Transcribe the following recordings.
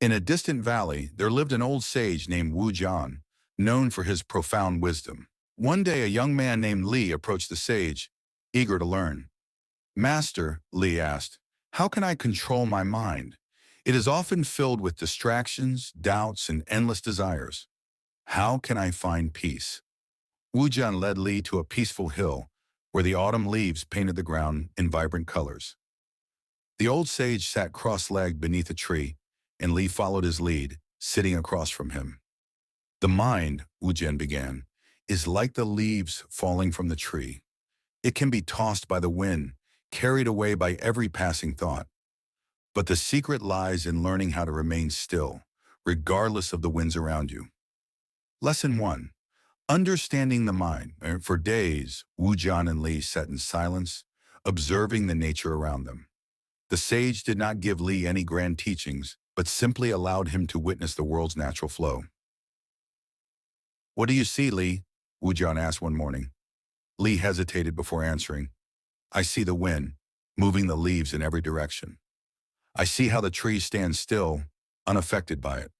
In a distant valley, there lived an old sage named Wu Jian, known for his profound wisdom. One day, a young man named Li approached the sage, eager to learn. Master, Li asked, how can I control my mind? It is often filled with distractions, doubts, and endless desires. How can I find peace? Wu Jian led Li to a peaceful hill where the autumn leaves painted the ground in vibrant colors. The old sage sat cross-legged beneath a tree, and Li followed his lead, sitting across from him. The mind, Wu Jian began, is like the leaves falling from the tree. It can be tossed by the wind, carried away by every passing thought. But the secret lies in learning how to remain still, regardless of the winds around you. Lesson 1. Understanding the mind. For days, Wu Jian and Li sat in silence, observing the nature around them. The sage did not give Li any grand teachings, but simply allowed him to witness the world's natural flow. What do you see, Li? Wu Jian asked one morning. Li hesitated before answering. I see the wind, moving the leaves in every direction. I see how the trees stand still, unaffected by it.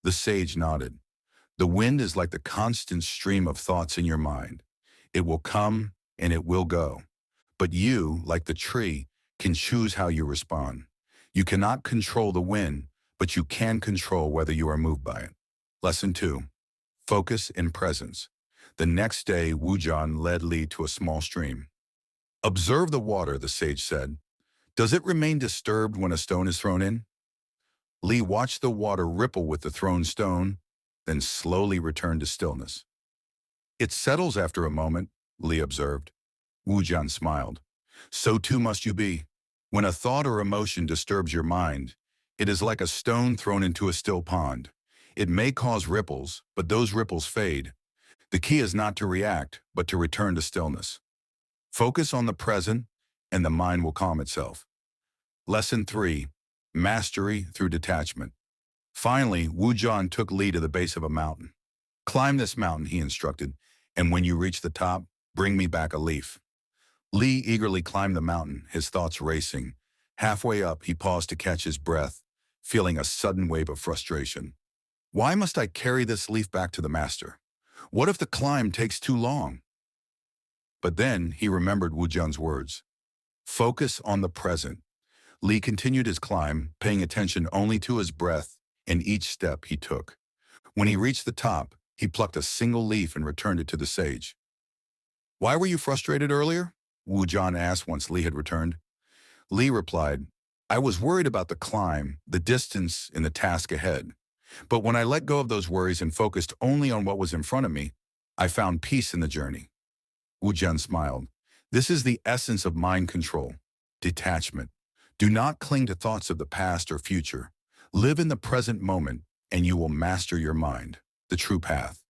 The sage nodded. The wind is like the constant stream of thoughts in your mind. It will come and it will go. But you, like the tree, can choose how you respond. You cannot control the wind, but you can control whether you are moved by it. Lesson 2. Focus in presence. The next day, Wu Jian led Li to a small stream. Observe the water, the sage said. Does it remain disturbed when a stone is thrown in? Li watched the water ripple with the thrown stone, then slowly return to stillness. It settles after a moment, Li observed. Wu Jian smiled. So too must you be. When a thought or emotion disturbs your mind, it is like a stone thrown into a still pond. It may cause ripples, but those ripples fade. The key is not to react, but to return to stillness. Focus on the present, and the mind will calm itself. Lesson 3. Mastery through detachment. Finally, Wu Jian took Li to the base of a mountain. Climb this mountain, he instructed, and when you reach the top, bring me back a leaf. Li eagerly climbed the mountain, his thoughts racing. Halfway up, he paused to catch his breath, feeling a sudden wave of frustration. Why must I carry this leaf back to the master? What if the climb takes too long? But then he remembered Wu Jian's words. Focus on the present. Li continued his climb, paying attention only to his breath and each step he took. When he reached the top, he plucked a single leaf and returned it to the sage. Why were you frustrated earlier? Wu Jian asked once Li had returned. Li replied, I was worried about the climb, the distance, and the task ahead. But when I let go of those worries and focused only on what was in front of me, I found peace in the journey. Wu Jian smiled. This is the essence of mind control, detachment. Do not cling to thoughts of the past or future. Live in the present moment, and you will master your mind, the true path.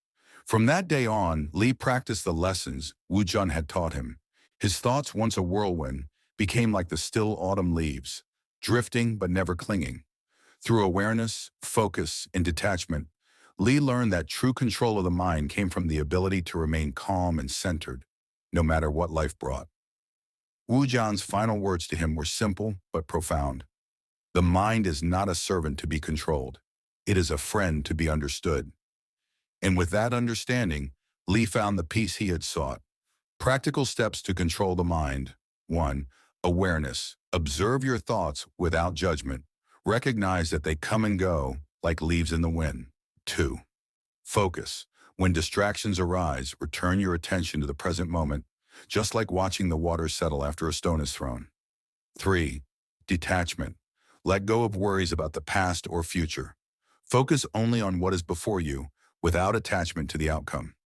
From that day on, Li practiced the lessons Wu Jian had taught him. His thoughts, once a whirlwind, became like the still autumn leaves, drifting but never clinging. Through awareness, focus, and detachment, Li learned that true control of the mind came from the ability to remain calm and centered, no matter what life brought. Wu Jian's final words to him were simple but profound. The mind is not a servant to be controlled. It is a friend to be understood. And with that understanding, Li found the peace he had sought. Practical steps to control the mind. 1. Awareness. Observe your thoughts without judgment. Recognize that they come and go like leaves in the wind. 2. Focus. When distractions arise, return your attention to the present moment, just like watching the water settle after a stone is thrown. 3. Detachment. Let go of worries about the past or future. Focus only on what is before you, without attachment to the outcome.